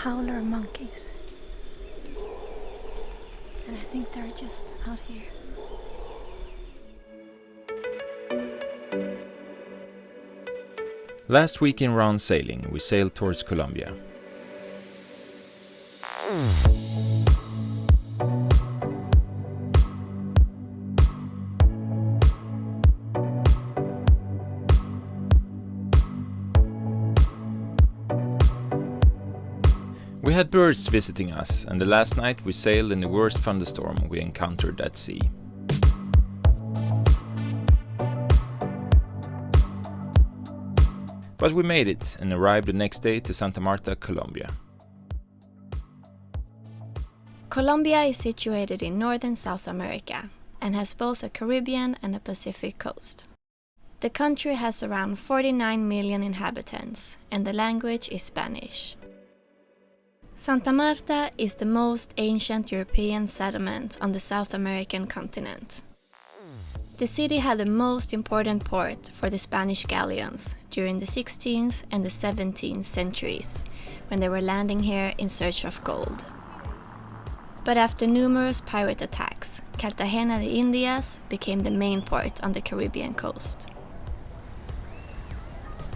howler monkeys. And I think they're just out here. Last week in round sailing, we sailed towards Colombia. We had birds visiting us, and the last night we sailed in the worst thunderstorm we encountered at sea. But we made it and arrived the next day to Santa Marta, Colombia. Colombia is situated in northern South America and has both a Caribbean and a Pacific coast. The country has around 49 million inhabitants and the language is Spanish. Santa Marta is the most ancient European settlement on the South American continent. The city had the most important port for the Spanish galleons during the 16th and the 17th centuries, when they were landing here in search of gold. But after numerous pirate attacks, Cartagena de Indias became the main port on the Caribbean coast.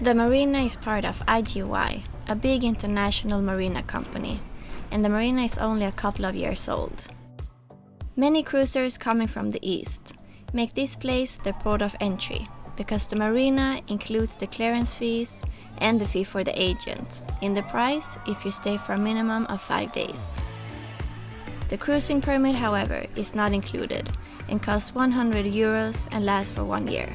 The marina is part of IGY, a big international marina company, and the marina is only a couple of years old. Many cruisers coming from the east make this place their port of entry, because the marina includes the clearance fees and the fee for the agent in the price if you stay for a minimum of 5 days. The cruising permit, however, is not included and costs €100 and lasts for 1 year.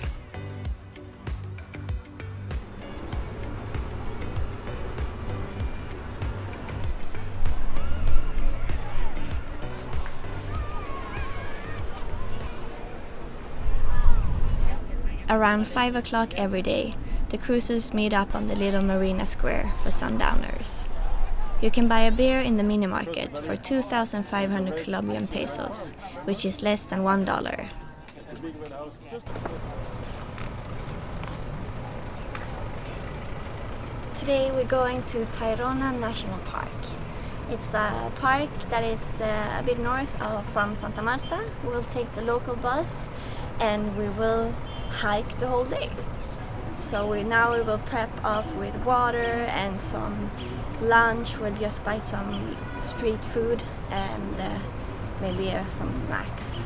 Around 5 o'clock every day, the cruisers meet up on the little marina square for sundowners. You can buy a beer in the mini market for 2,500 Colombian pesos, which is less than $1. Today we're going to Tayrona National Park. It's a park that is a bit north from Santa Marta. We'll take the local bus and we will hike the whole day. So now we will prep up with water and some lunch. We'll just buy some street food and maybe some snacks.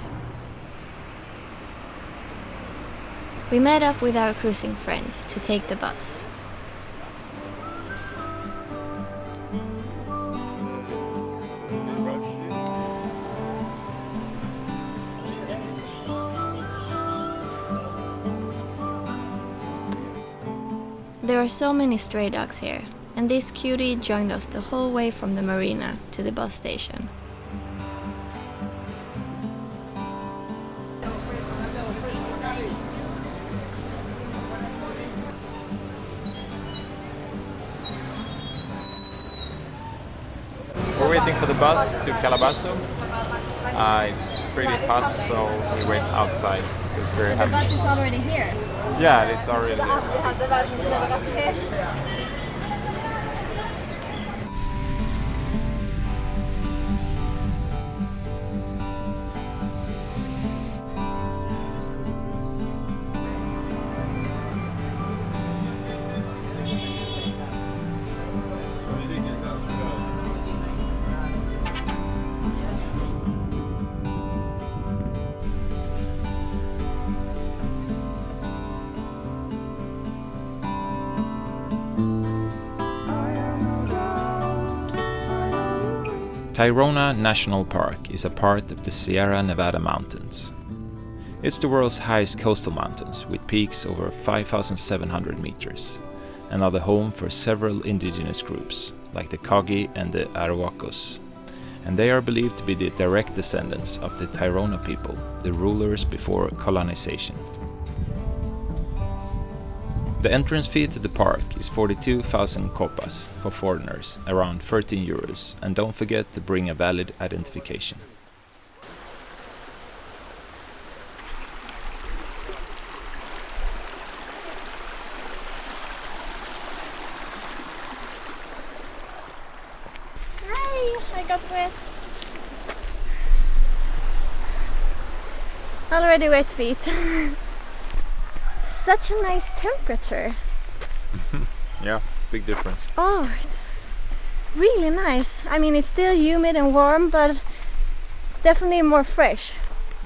We met up with our cruising friends to take the bus. There are so many stray dogs here, and this cutie joined us the whole way from the marina to the bus station. We're waiting for the bus to Calabazo. It's pretty hot, so we wait outside. It's very But the bus is already here. Yeah, it's already here. Tayrona National Park is a part of the Sierra Nevada mountains. It's the world's highest coastal mountains, with peaks over 5,700 meters, and are the home for several indigenous groups, like the Kogi and the Arhuacos, and they are believed to be the direct descendants of the Tayrona people, the rulers before colonization. The entrance fee to the park is 42,000 copas for foreigners, around €13, and don't forget to bring a valid identification. Wet. Already wet feet. Such a nice temperature. Yeah, big difference. Oh, it's really nice. I mean, it's still humid and warm, but definitely more fresh.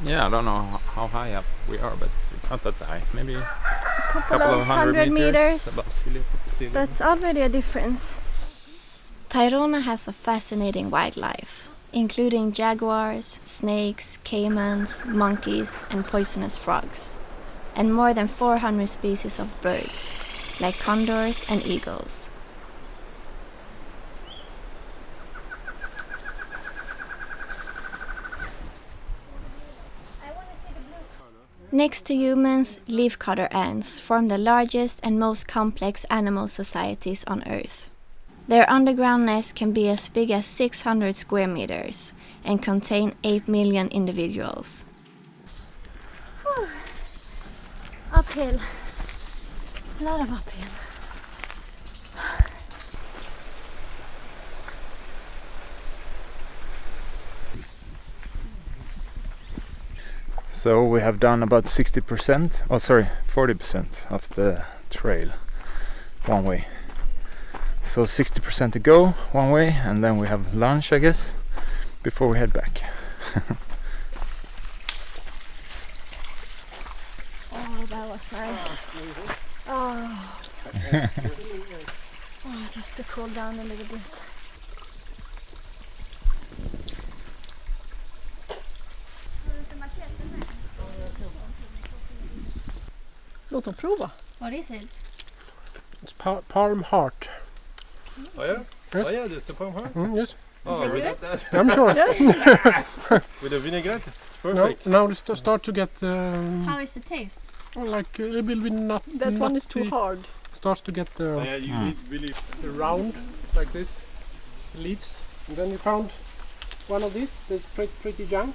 Yeah, I don't know how high up we are, but it's not that high. Maybe a Couple of hundred meters. above sea level. That's already a difference. Tayrona has a fascinating wildlife, including jaguars, snakes, caimans, monkeys, and poisonous frogs, and more than 400 species of birds, like condors and eagles. Next to humans, leafcutter ants form the largest and most complex animal societies on Earth. Their underground nests can be as big as 600 square meters and contain 8 million individuals. Whew. Uphill. A lot of uphill. So we have done about 60%, 40% of the trail one way. So 60% to go one way, and then we have lunch, I guess, before we head back. Oh, that was nice. Oh. Oh, just to cool down a little bit. Låt dem prova. What is it? It's palm heart. Oh yeah? Yes. Oh yeah, that's the palm heart. Yes, Oh, it with good? that, I'm sure. Yes. with the vinaigrette. It's Now, perfect. now they start to get How is the taste? like a little bit That one is too nutty. hard. Starts to get Oh, yeah, you need really. round like this leaves, and then you found one of these. That's pretty young,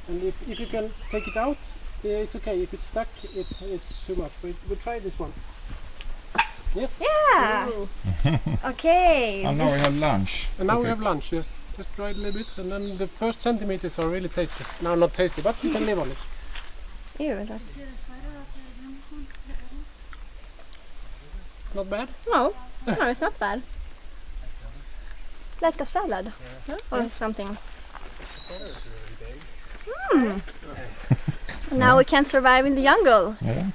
and if you can take it out, it's okay. If it's stuck, it's too much. We'll try this one. Yes. Yeah! Okay. And now we have lunch. And now we have Perfect. lunch. Yes. Just try it a little bit, and then the first centimeters are really tasty. No, not tasty, but you can live on it. Ew, that's... It's not bad. No, it's not bad. Like a salad or something. Now we can survive in the jungle. Yeah.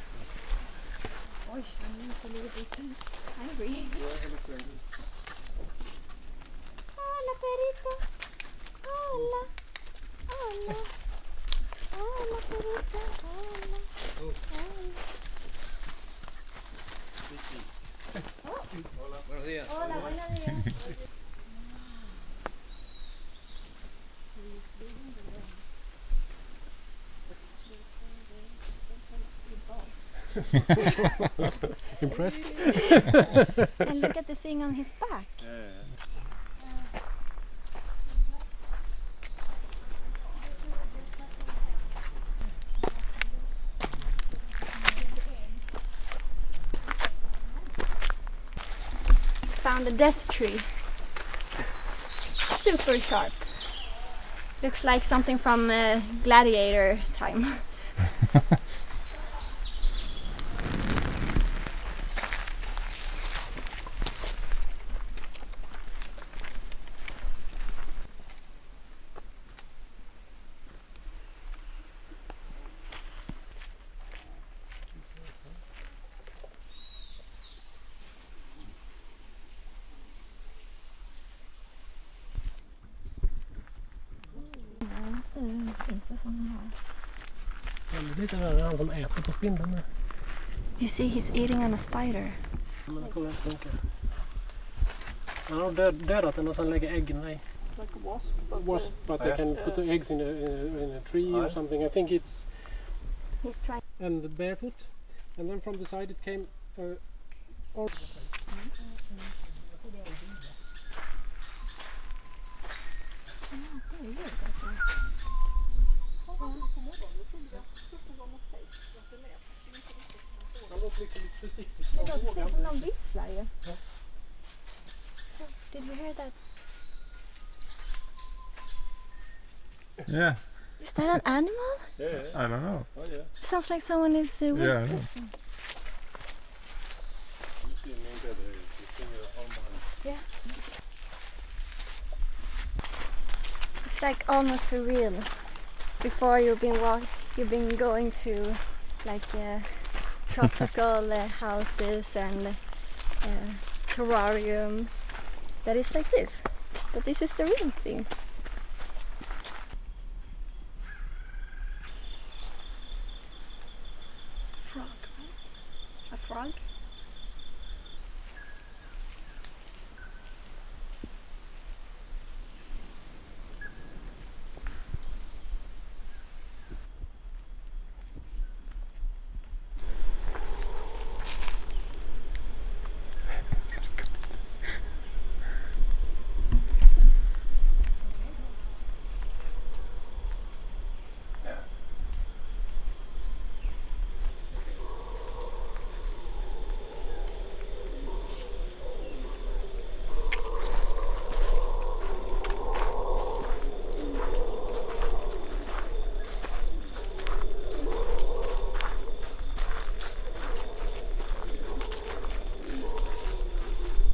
Hola, perrito. Hola. Hola. Hola, perrito. Hola. Hola, buenos días. Impressed? And look at the thing on his back. Found a death tree. Super sharp. Looks like something from gladiator time. Lite där han som äter på spindeln där. You see, he's eating on a spider. Men det kommer att funka. Han har dödat den och sen lägger äggen i. Like a wasp. Wasp, but they can put the eggs in a tree or something. I think it's He's trying. and barefoot, and then from the side it came. All han låter lite försiktigt. Någon visslar ju. Did you hear that? Yeah, Is that an animal? Yeah. I don't know. Oh yeah. Sounds like someone is Yeah, I know. witnessing. Yeah. It's like almost surreal. Before you've been going to like tropical houses and terrariums. That is like this, but this is the real thing. Frog. A frog?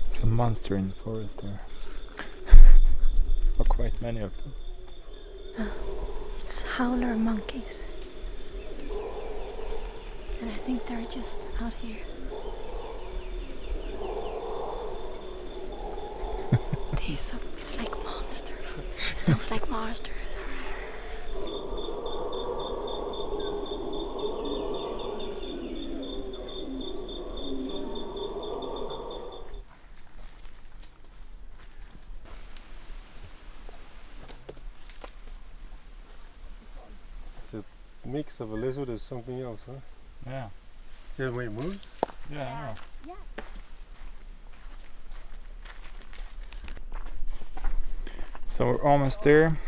It's a monster in the forest there. Or quite many of them. It's howler monkeys. And I think they're just out here. It's like monsters. It sounds like monsters. Mix of a lizard is something else, huh? Yeah, See the way it moves? yeah, I know. Yeah. So we're almost there.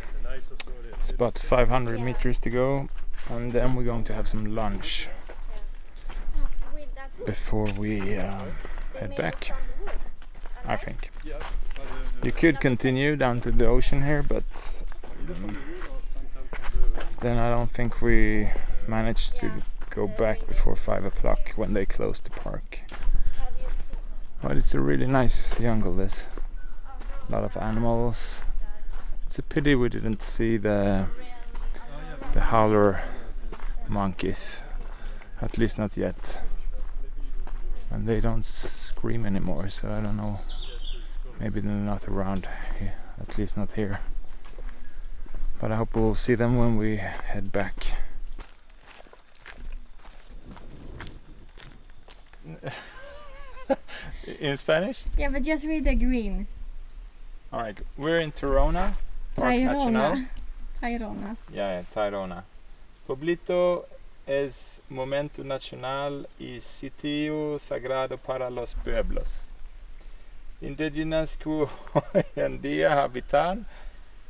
It's about 500 meters to go, and then we're going to have some lunch before we head back, I think. You could continue down to the ocean here, but then I don't think we managed to go back before 5 o'clock when they close the park. But it's a really nice jungle, this. A lot of animals. It's a pity we didn't see the howler monkeys, at least not yet. And they don't scream anymore, so I don't know. Maybe they're not around here, at least not here. But I hope we'll see them when we head back. In Spanish? Yeah, but just read the green. Alright, we're in Tayrona. Tayrona. Tayrona. Yeah, Tayrona. Pueblito es momento nacional y sitio sagrado para los pueblos. Indigenous que hoy en día habitan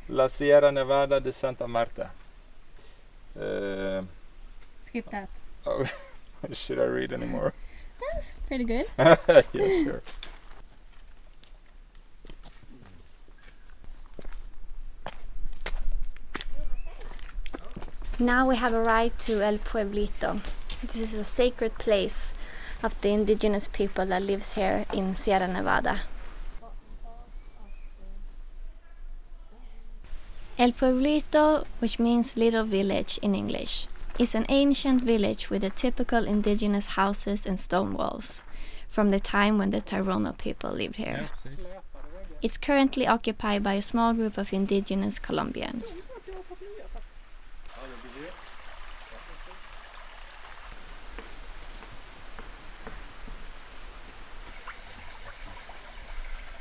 la Sierra Nevada de Santa Marta. Skip that. Oh, should I read anymore? That's pretty good. Yeah, sure. Now we have arrived to El Pueblito. This is a sacred place of the indigenous people that lives here in Sierra Nevada. El Pueblito, which means little village in English, is an ancient village with the typical indigenous houses and stone walls from the time when the Tayrona people lived here. It's currently occupied by a small group of indigenous Colombians.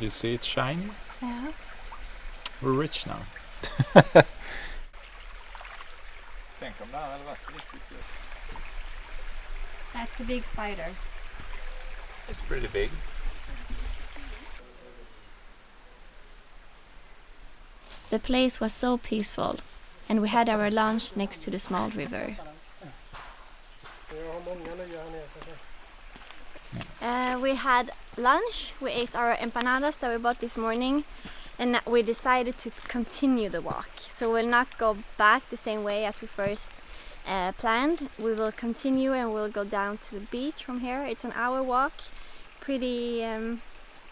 You see it's shiny? Yeah. We're rich now. That's a big spider. It's pretty big. The place was so peaceful, and we had our lunch next to the small river. We had lunch, we ate our empanadas that we bought this morning, And we decided to continue the walk. So we'll not go back the same way as we first planned. We will continue and we'll go down to the beach from here. It's an hour walk, pretty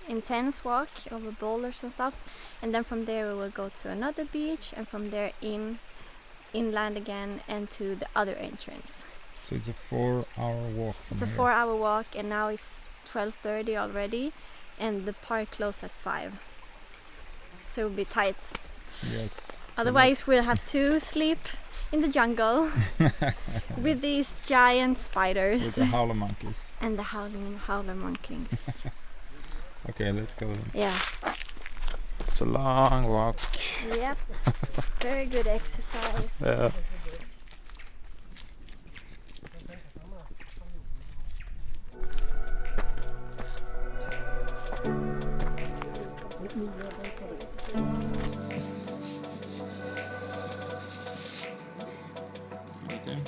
intense walk over boulders and stuff. And then from there we will go to another beach, and from there inland again and to the other entrance. So it's a 4-hour walk from It's a here. 4-hour walk, and now it's 12:30 already, and the park closed at 5. So it'll be tight. Yes. Otherwise we'll have to sleep in the jungle with these giant spiders with the howler monkeys. and the howler monkeys. Okay, let's go then. Yeah. It's a long walk. Yep. Very good exercise. Yeah. Okay.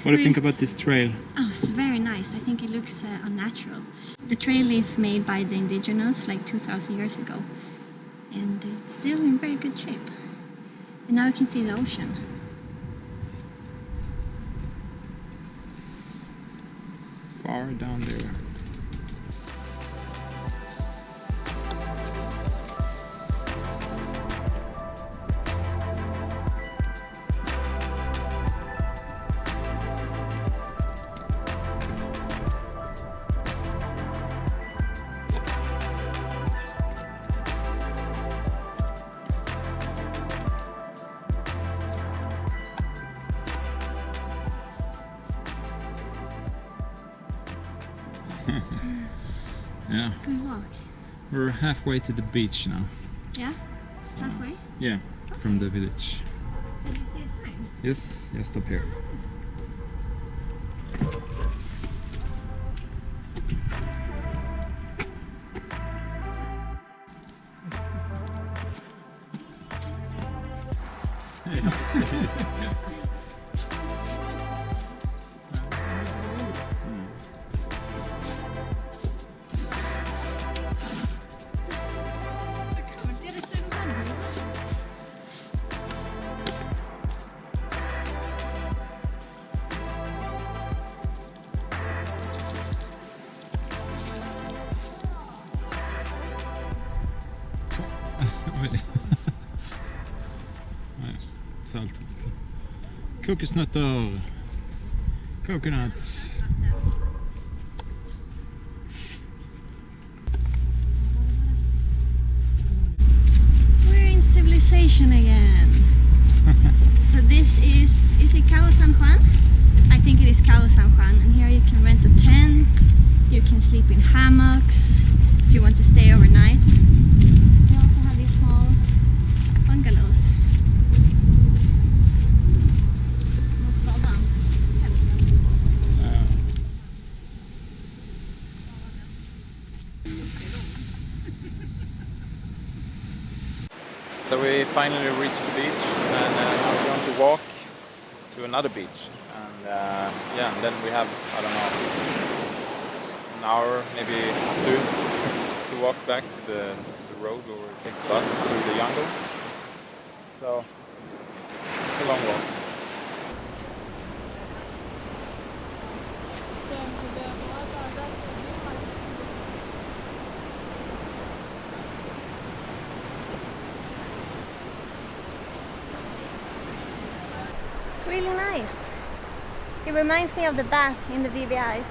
What do you think about this trail? Oh, it's very nice. I think it looks unnatural. The trail is made by the indigenous like 2,000 years ago, and it's still in very good shape. And now you can see the ocean. Far down there. Yeah, Good walk. we're halfway to the beach now. Yeah? Halfway? Yeah, from the village. Did you see a sign? Yes, just up here. Salt. Kokosnötter. Coconuts. We're in civilization again. So this is it Cabo San Juan? I think it is Cabo San Juan, and here you can rent a tent, you can sleep in hammocks if you want to stay overnight. We also have these small bungalows. Måste vara varmt. So we finally reached the beach, and now we're going to walk to another beach. And yeah, and then we have, I don't know, an hour, maybe 2, to walk back to the road where we take the bus through the jungle. So it's a long walk. It's really nice. It reminds me of the bath in the VBIs.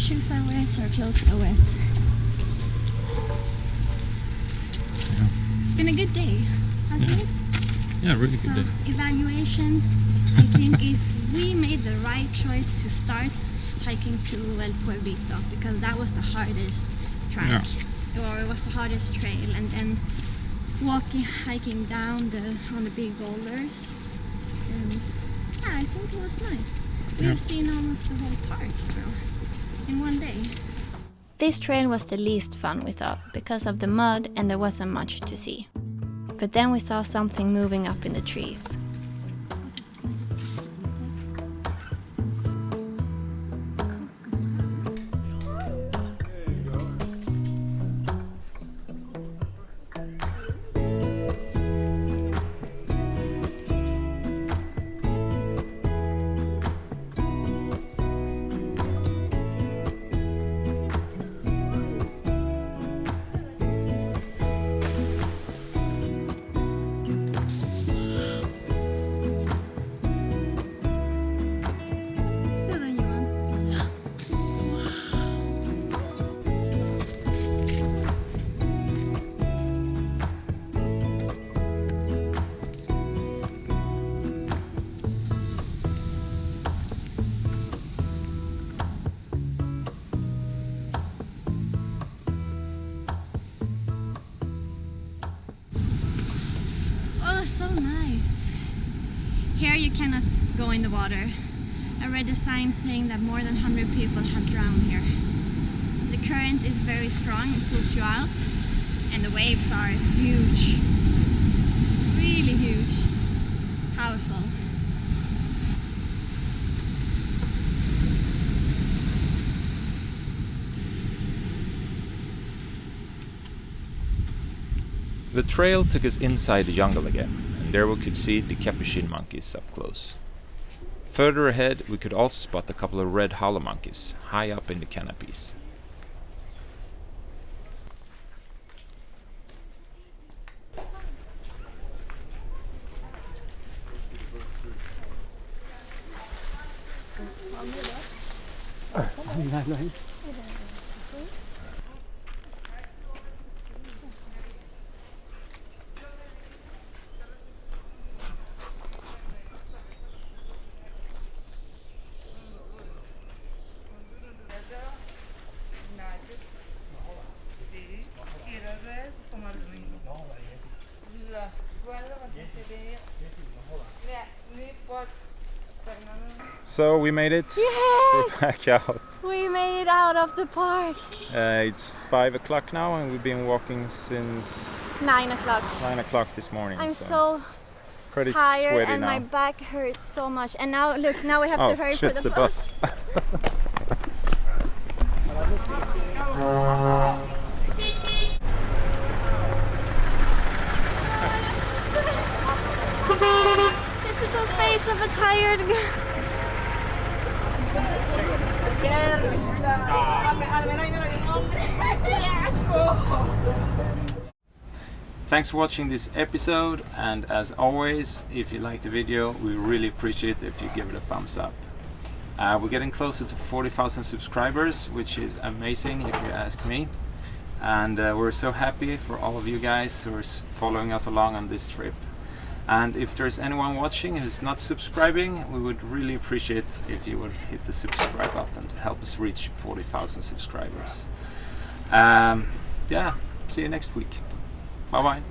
Shoes are wet, our clothes are wet. It's been a good day, hasn't it? Yeah, really good day. Evaluation, I think, is we made the right choice to start hiking to El Pueblito because that was the hardest track, or it was the hardest trail, and then hiking down on the big boulders. And yeah, I think it was nice. We've seen almost the whole park now. In one day. This trail was the least fun we thought because of the mud and there wasn't much to see. But then we saw something moving up in the trees. Here you cannot go in the water. I read a sign saying that more than 100 people have drowned here. The current is very strong, it pulls you out, and the waves are huge. Really huge. Powerful. The trail took us inside the jungle again, and there we could see the capuchin monkeys up close. Further ahead we could also spot a couple of red hollow monkeys high up in the canopies. So we made it. Yes! We're back out. We made it out of the park. It's 5 o'clock now and we've been walking since 9 o'clock. 9 o'clock this morning. I'm so pretty tired sweaty and now. my back hurts so much. And now look, now we have to hurry shit, for the bus. This is the face of a tired girl. Thanks for watching this episode, and as always, if you like the video, we really appreciate it if you give it a thumbs up. We're getting closer to 40,000 subscribers, which is amazing if you ask me. And we're so happy for all of you guys who are following us along on this trip. And if there's anyone watching who's not subscribing, we would really appreciate if you would hit the subscribe button to help us reach 40,000 subscribers. Yeah, see you next week. Bye bye.